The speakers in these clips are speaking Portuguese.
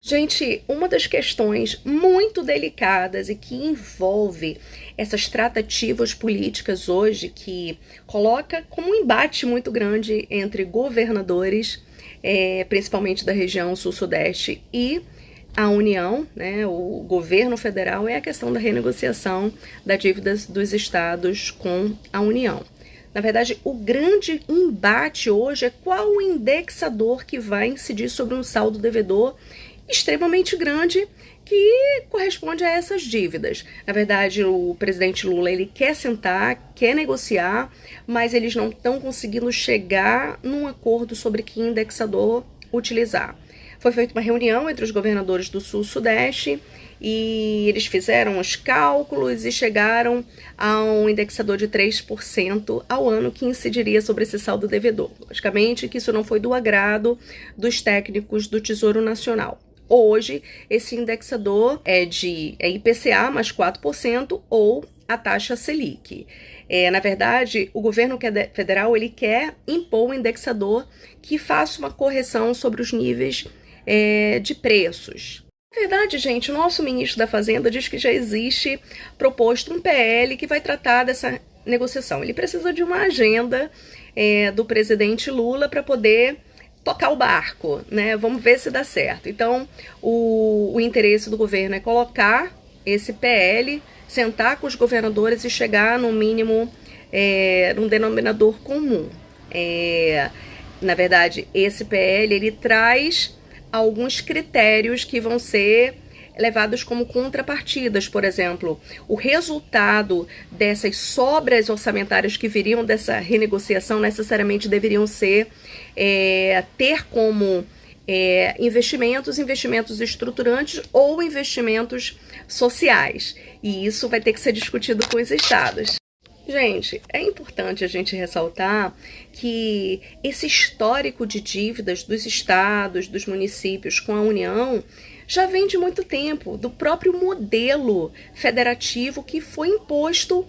Gente, uma das questões muito delicadas e que envolve essas tratativas políticas hoje, que coloca como um embate muito grande entre governadores, principalmente da região sul-sudeste, e a União, né, o governo federal, é a questão da renegociação das dívidas dos estados com a União. Na verdade, o grande embate hoje é qual o indexador que vai incidir sobre um saldo devedor extremamente grande que corresponde a essas dívidas. Na verdade, o presidente Lula, ele quer sentar, quer negociar, mas eles não estão conseguindo chegar num acordo sobre que indexador utilizar. Foi feita uma reunião entre os governadores do Sul-Sudeste e eles fizeram os cálculos e chegaram a um indexador de 3% ao ano que incidiria sobre esse saldo devedor. Logicamente que isso não foi do agrado dos técnicos do Tesouro Nacional. Hoje, esse indexador é IPCA mais 4% ou a taxa Selic. Na verdade, o governo federal ele quer impor um indexador que faça uma correção sobre os níveis de preços. Na verdade, gente, o nosso ministro da Fazenda diz que já existe proposto um PL que vai tratar dessa negociação. Ele precisa de uma agenda do presidente Lula para poder tocar o barco, né? Vamos ver se dá certo. Então, o interesse do governo é colocar esse PL, sentar com os governadores e chegar no mínimo num denominador comum. Na verdade, esse PL ele traz alguns critérios que vão ser levados como contrapartidas. Por exemplo, o resultado dessas sobras orçamentárias que viriam dessa renegociação necessariamente deveriam ser ter como investimentos estruturantes ou investimentos sociais. E isso vai ter que ser discutido com os estados. Gente, é importante a gente ressaltar que esse histórico de dívidas dos estados, dos municípios com a União já vem de muito tempo, do próprio modelo federativo que foi imposto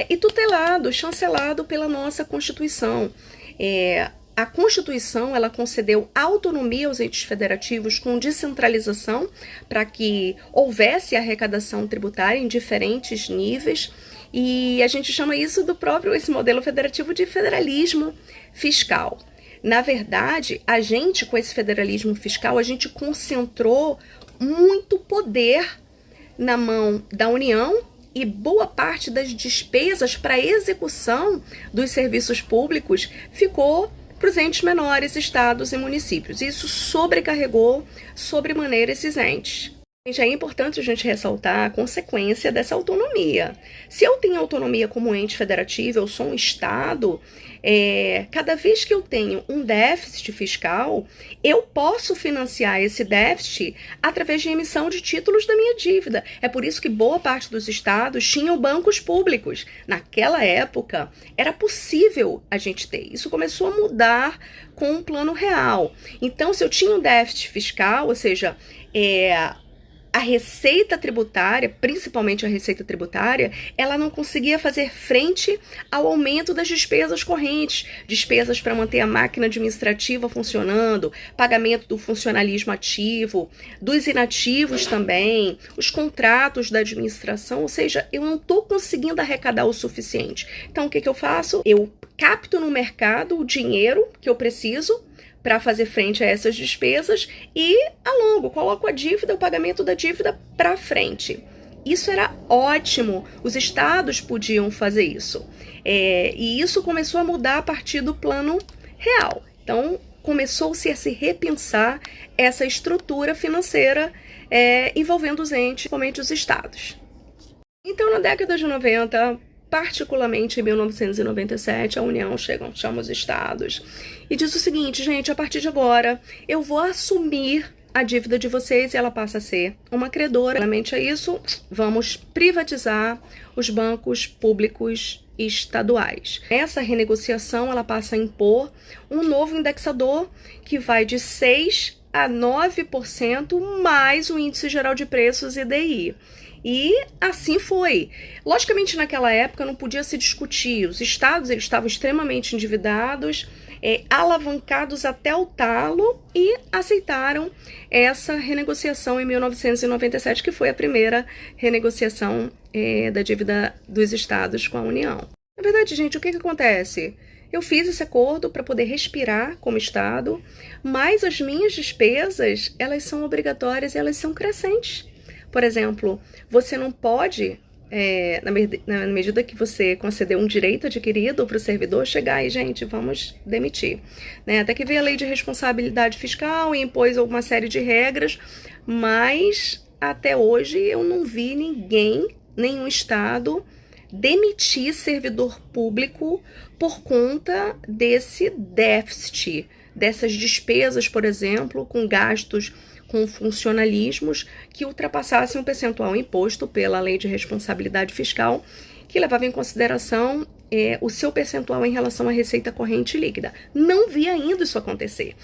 e tutelado, chancelado pela nossa Constituição. A Constituição ela concedeu autonomia aos entes federativos com descentralização para que houvesse arrecadação tributária em diferentes níveis. E a gente chama isso do próprio, esse modelo federativo, de federalismo fiscal. Na verdade, a gente, com esse federalismo fiscal, a gente concentrou muito poder na mão da União e boa parte das despesas para execução dos serviços públicos ficou para os entes menores, estados e municípios. Isso sobrecarregou sobremaneira esses entes. É importante a gente ressaltar a consequência dessa autonomia. Se eu tenho autonomia como ente federativo, eu sou um estado, cada vez que eu tenho um déficit fiscal, eu posso financiar esse déficit através de emissão de títulos da minha dívida. É por isso que boa parte dos estados tinham bancos públicos. Naquela época, era possível a gente ter. Isso começou a mudar com o Plano Real. Então, se eu tinha um déficit fiscal, ou seja, a receita tributária, principalmente a receita tributária, ela não conseguia fazer frente ao aumento das despesas correntes, despesas para manter a máquina administrativa funcionando, pagamento do funcionalismo ativo, dos inativos também, os contratos da administração, ou seja, eu não estou conseguindo arrecadar o suficiente. Então, o que eu faço? Eu capto no mercado o dinheiro que eu preciso para fazer frente a essas despesas e alongo, coloco a dívida, o pagamento da dívida para frente. Isso era ótimo, os estados podiam fazer isso. E isso começou a mudar a partir do Plano Real. Então, começou-se a se repensar essa estrutura financeira envolvendo os entes, principalmente os estados. Então, na década de 90, particularmente em 1997, a União chama os estados e diz o seguinte: gente, a partir de agora eu vou assumir a dívida de vocês e ela passa a ser uma credora. Realmente é isso, vamos privatizar os bancos públicos estaduais. Essa renegociação ela passa a impor um novo indexador que vai de 6% a 9% mais o Índice Geral de Preços, IDI. E assim foi. Logicamente, naquela época não podia se discutir. Os estados eles estavam extremamente endividados, alavancados até o talo e aceitaram essa renegociação em 1997, que foi a primeira renegociação da dívida dos estados com a União. Na verdade, gente, o que acontece? Eu fiz esse acordo para poder respirar como Estado, mas as minhas despesas, elas são obrigatórias e elas são crescentes. Por exemplo, você não pode, na medida que você concedeu um direito adquirido para o servidor, chegar e, gente, vamos demitir. Né? Até que veio a lei de responsabilidade fiscal e impôs uma série de regras, mas até hoje eu não vi ninguém, nenhum Estado, demitir servidor público por conta desse déficit, dessas despesas, por exemplo, com gastos com funcionalismos que ultrapassassem um percentual imposto pela Lei de Responsabilidade Fiscal, que levava em consideração o seu percentual em relação à receita corrente líquida. Não vi ainda isso acontecer.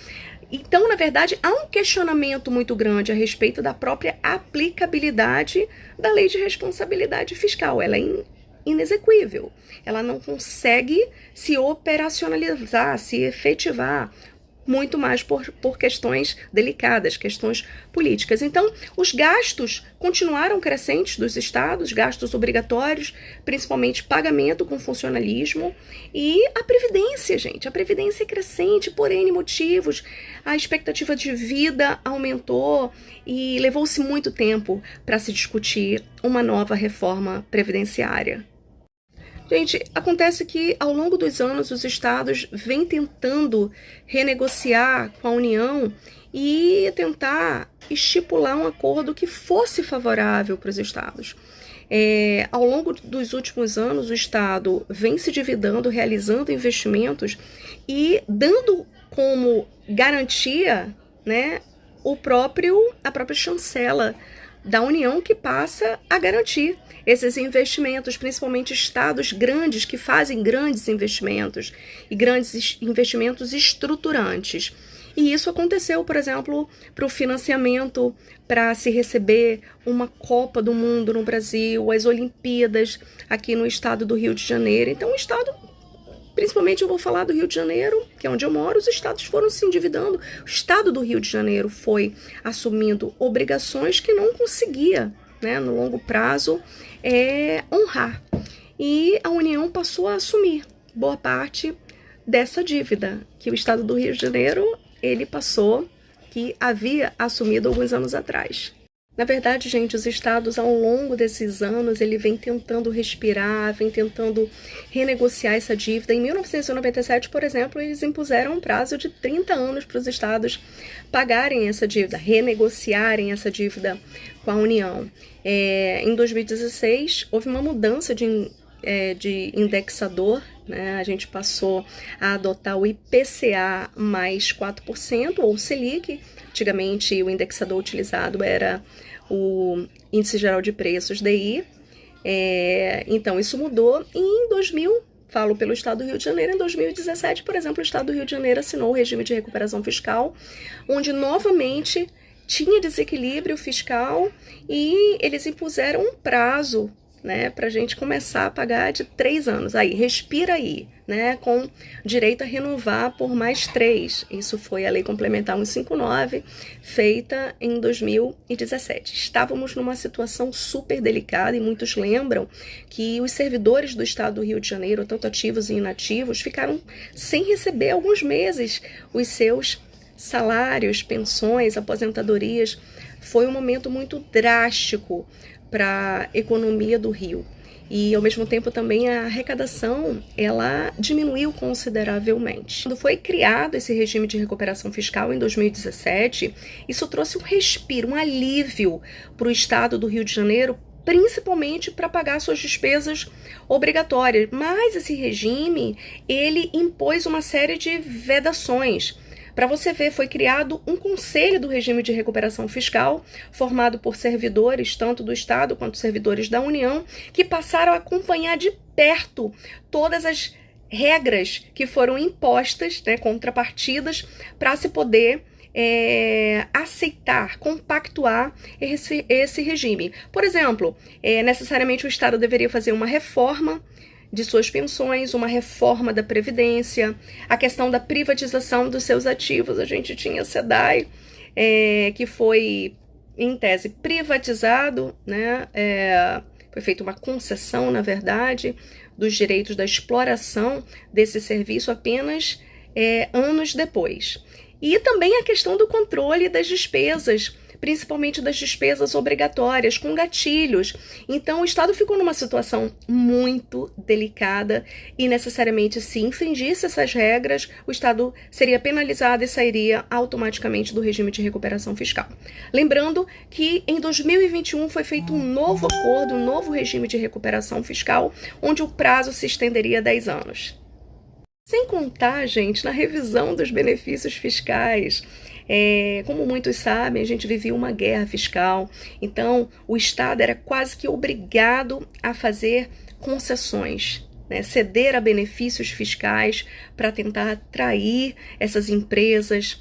Então, na verdade, há um questionamento muito grande a respeito da própria aplicabilidade da Lei de Responsabilidade Fiscal. Ela é inexequível. Ela não consegue se operacionalizar, se efetivar, muito mais por questões delicadas, questões políticas. Então, os gastos continuaram crescentes dos estados, gastos obrigatórios, principalmente pagamento com funcionalismo, e a previdência, gente, a previdência é crescente por N motivos, a expectativa de vida aumentou e levou-se muito tempo para se discutir uma nova reforma previdenciária. Gente, acontece que ao longo dos anos os estados vêm tentando renegociar com a União e tentar estipular um acordo que fosse favorável para os estados. Ao longo dos últimos anos, o Estado vem se dividando, realizando investimentos e dando como garantia, né, a própria chancela da União, que passa a garantir esses investimentos, principalmente estados grandes que fazem grandes investimentos e grandes investimentos estruturantes. E isso aconteceu, por exemplo, para o financiamento para se receber uma Copa do Mundo no Brasil, as Olimpíadas aqui no estado do Rio de Janeiro. Então, o estado, principalmente eu vou falar do Rio de Janeiro, que é onde eu moro, os estados foram se endividando. O estado do Rio de Janeiro foi assumindo obrigações que não conseguia, né, no longo prazo, honrar. E a União passou a assumir boa parte dessa dívida que o estado do Rio de Janeiro que havia assumido alguns anos atrás. Na verdade, gente, os estados, ao longo desses anos, ele vem tentando respirar, vem tentando renegociar essa dívida. Em 1997, por exemplo, eles impuseram um prazo de 30 anos para os estados pagarem essa dívida, renegociarem essa dívida com a União. Em 2016, houve uma mudança de indexador, né? A gente passou a adotar o IPCA mais 4%, ou Selic. Antigamente, o indexador utilizado era o Índice Geral de Preços, DI. Então, isso mudou e em 2000, falo pelo estado do Rio de Janeiro, em 2017, por exemplo, o estado do Rio de Janeiro assinou o regime de recuperação fiscal, onde novamente tinha desequilíbrio fiscal e eles impuseram um prazo, né, para a gente começar a pagar de 3 anos. Aí, respira aí, né, com direito a renovar por mais 3. Isso foi a Lei Complementar 159, feita em 2017. Estávamos numa situação super delicada e muitos lembram que os servidores do estado do Rio de Janeiro, tanto ativos e inativos, ficaram sem receber alguns meses os seus salários, pensões, aposentadorias. Foi um momento muito drástico para a economia do Rio. E, ao mesmo tempo, também a arrecadação, ela diminuiu consideravelmente. Quando foi criado esse regime de recuperação fiscal em 2017, isso trouxe um respiro, um alívio para o estado do Rio de Janeiro, principalmente para pagar suas despesas obrigatórias. Mas esse regime, ele impôs uma série de vedações. Para você ver, foi criado um conselho do regime de recuperação fiscal, formado por servidores, tanto do Estado quanto servidores da União, que passaram a acompanhar de perto todas as regras que foram impostas, né, contrapartidas, para se poder aceitar, compactuar esse regime. Por exemplo, necessariamente o Estado deveria fazer uma reforma de suas pensões, uma reforma da Previdência, a questão da privatização dos seus ativos. A gente tinha a SEDAI, que foi, em tese, privatizado, né? Foi feita uma concessão, na verdade, dos direitos da exploração desse serviço apenas anos depois. E também a questão do controle das despesas, principalmente das despesas obrigatórias, com gatilhos. Então, o Estado ficou numa situação muito delicada e, necessariamente, se infringisse essas regras, o Estado seria penalizado e sairia automaticamente do regime de recuperação fiscal. Lembrando que, em 2021, foi feito um novo acordo, um novo regime de recuperação fiscal, onde o prazo se estenderia a 10 anos. Sem contar, gente, na revisão dos benefícios fiscais. Como muitos sabem, a gente vivia uma guerra fiscal, então o Estado era quase que obrigado a fazer concessões, né, ceder a benefícios fiscais para tentar atrair essas empresas,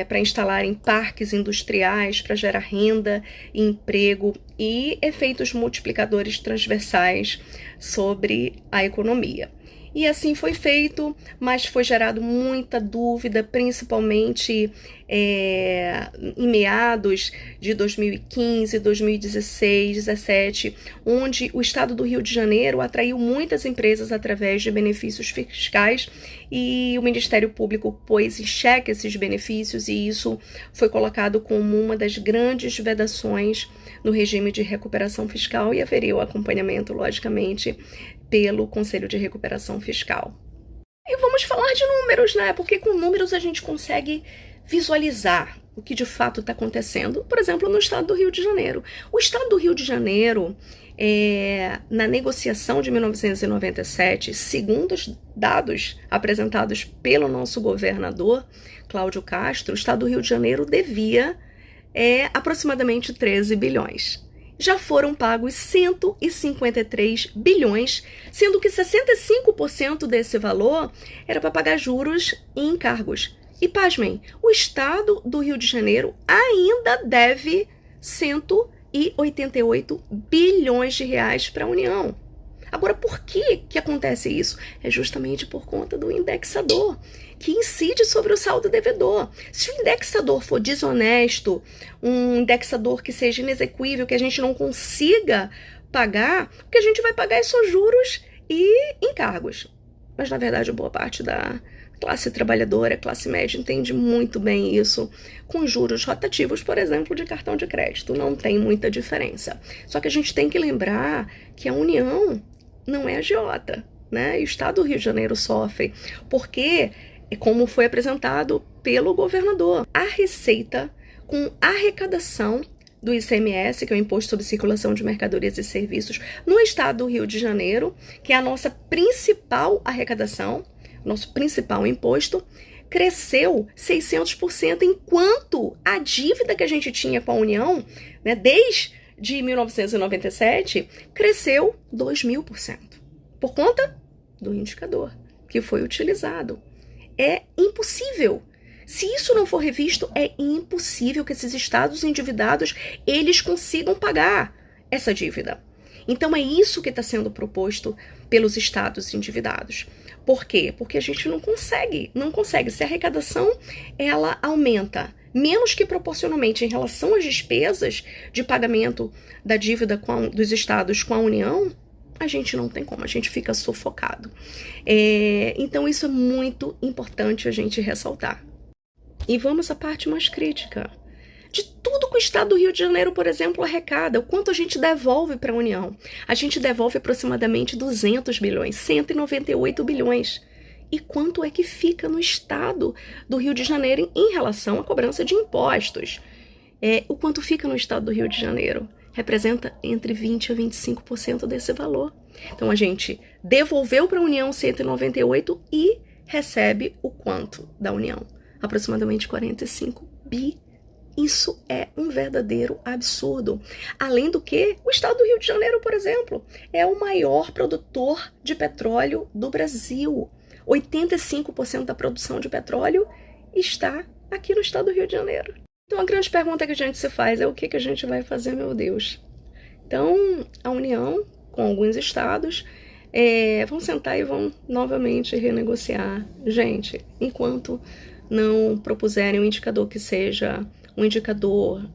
para instalarem parques industriais, para gerar renda e emprego e efeitos multiplicadores transversais sobre a economia. E assim foi feito, mas foi gerado muita dúvida, principalmente em meados de 2015, 2016, 2017, onde o Estado do Rio de Janeiro atraiu muitas empresas através de benefícios fiscais e o Ministério Público pôs em xeque esses benefícios e isso foi colocado como uma das grandes vedações no regime de recuperação fiscal e haveria o acompanhamento, logicamente, pelo Conselho de Recuperação Fiscal. E vamos falar de números, né? Porque com números a gente consegue visualizar o que de fato está acontecendo, por exemplo, no estado do Rio de Janeiro. O estado do Rio de Janeiro, na negociação de 1997, segundo os dados apresentados pelo nosso governador, Cláudio Castro, o estado do Rio de Janeiro devia aproximadamente 13 bilhões. Já foram pagos 153 bilhões, sendo que 65% desse valor era para pagar juros e encargos. E pasmem, o Estado do Rio de Janeiro ainda deve 188 bilhões de reais para a União. Agora, por que acontece isso? É justamente por conta do indexador, que incide sobre o saldo devedor. Se o indexador for desonesto, um indexador que seja inexequível, que a gente não consiga pagar, o que a gente vai pagar é só juros e encargos. Mas, na verdade, boa parte da classe trabalhadora, classe média, entende muito bem isso com juros rotativos, por exemplo, de cartão de crédito. Não tem muita diferença. Só que a gente tem que lembrar que a União não é agiota, né? E o Estado do Rio de Janeiro sofre, porque, como foi apresentado pelo governador, a receita com arrecadação do ICMS, que é o Imposto sobre Circulação de Mercadorias e Serviços, no Estado do Rio de Janeiro, que é a nossa principal arrecadação, nosso principal imposto, cresceu 600%, enquanto a dívida que a gente tinha com a União, né, desde 1997, cresceu 2.000%, por conta do indicador que foi utilizado. É impossível. Se isso não for revisto, é impossível que esses estados endividados, eles consigam pagar essa dívida. Então é isso que está sendo proposto pelos estados endividados. Por quê? Porque a gente não consegue. Se a arrecadação ela aumenta menos que proporcionalmente em relação às despesas de pagamento da dívida dos estados com a União, a gente não tem como, a gente fica sufocado. Então isso é muito importante a gente ressaltar. E vamos à parte mais crítica. De tudo que o Estado do Rio de Janeiro, por exemplo, arrecada, o quanto a gente devolve para a União? A gente devolve aproximadamente 200 bilhões, 198 bilhões. E quanto é que fica no Estado do Rio de Janeiro em relação à cobrança de impostos? O quanto fica no Estado do Rio de Janeiro? Representa entre 20% a 25% desse valor. Então, a gente devolveu para a União 198 e recebe o quanto da União? Aproximadamente 45 bi. Isso é um verdadeiro absurdo. Além do que, o Estado do Rio de Janeiro, por exemplo, é o maior produtor de petróleo do Brasil. 85% da produção de petróleo está aqui no Estado do Rio de Janeiro. Então, a grande pergunta que a gente se faz é o que a gente vai fazer, meu Deus? Então, a União, com alguns estados, vão sentar e vão novamente renegociar. Gente, enquanto não propuserem um indicador que seja um indicador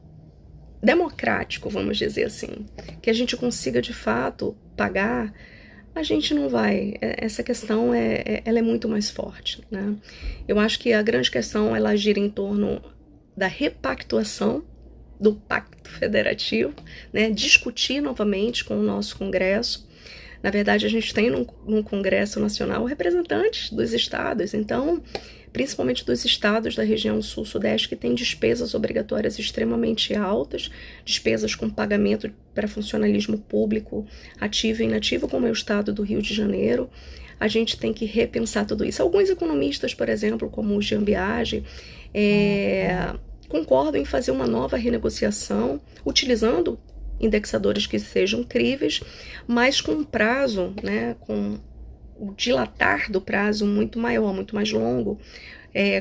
democrático, vamos dizer assim, que a gente consiga de fato pagar, a gente não vai. Essa questão ela é muito mais forte, né? Eu acho que a grande questão ela gira em torno da repactuação do Pacto Federativo, né? Discutir novamente com o nosso Congresso. Na verdade, a gente tem no Congresso Nacional representantes dos estados, então, principalmente dos estados da região sul-sudeste, que têm despesas obrigatórias extremamente altas, despesas com pagamento para funcionalismo público ativo e inativo, como é o estado do Rio de Janeiro. A gente tem que repensar tudo isso. Alguns economistas, por exemplo, como o Jean Biagi, concordam em fazer uma nova renegociação, utilizando indexadores que sejam críveis, mas com um prazo, né, com o dilatar do prazo muito maior, muito mais longo,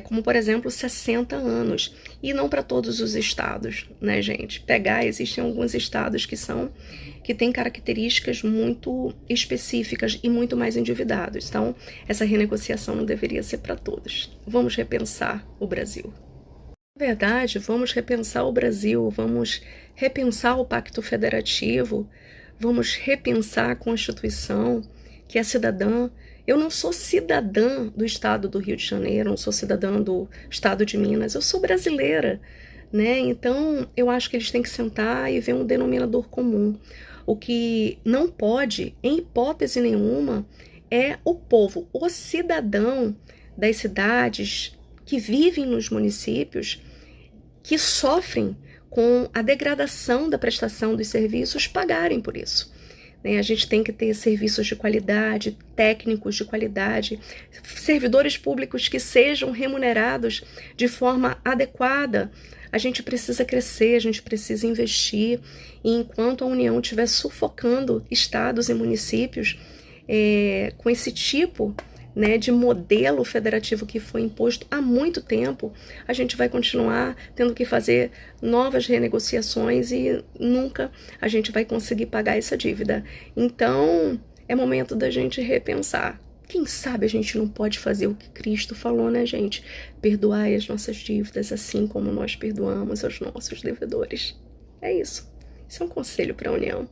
como por exemplo 60 anos, e não para todos os estados, né, gente? Existem alguns estados que têm características muito específicas e muito mais endividados, então essa renegociação não deveria ser para todos. Vamos repensar o Brasil. Na verdade, vamos repensar o Brasil, vamos repensar o Pacto Federativo, vamos repensar a Constituição, que é cidadã. Eu não sou cidadã do estado do Rio de Janeiro, não sou cidadã do estado de Minas, eu sou brasileira, né? Então, eu acho que eles têm que sentar e ver um denominador comum. O que não pode, em hipótese nenhuma, é o povo, o cidadão das cidades que vivem nos municípios, que sofrem com a degradação da prestação dos serviços, pagarem por isso. A gente tem que ter serviços de qualidade, técnicos de qualidade, servidores públicos que sejam remunerados de forma adequada. A gente precisa crescer, a gente precisa investir, e enquanto a União estiver sufocando estados e municípios com esse tipo, né, de modelo federativo que foi imposto há muito tempo, a gente vai continuar tendo que fazer novas renegociações e nunca a gente vai conseguir pagar essa dívida. Então, é momento da gente repensar. Quem sabe a gente não pode fazer o que Cristo falou, né, gente? Perdoai as nossas dívidas assim como nós perdoamos aos nossos devedores. É isso. Isso é um conselho para a União.